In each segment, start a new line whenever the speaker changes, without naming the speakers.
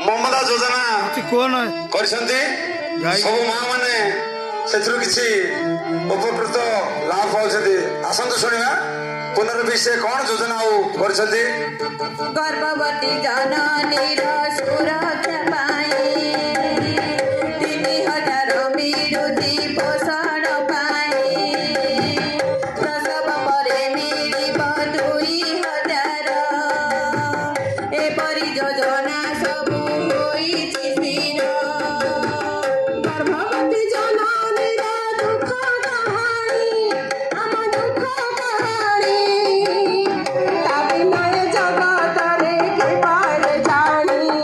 ममता योजना सब माँ मैंने किसी उपकृत लाभ पाते आसतु शुणा पुनर्वि से कौन योजना
गर्भवती जननीर सुरक्षा पाई 3000 मिलुची पोषण पाई प्रसव परे मिलिब 2000 एपरी योजना सबु होइछि स्थिर गर्भवती जननीर दुख कहानी आम दुख कहानी ता बिना जगत रे के पार जानी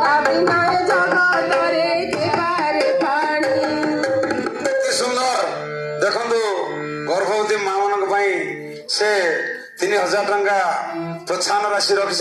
ता बिना जगत रे के पार पानी
सुंदर देखु गर्भवती माँ मान से 3000 टंका प्रोत्साहन राशि रखी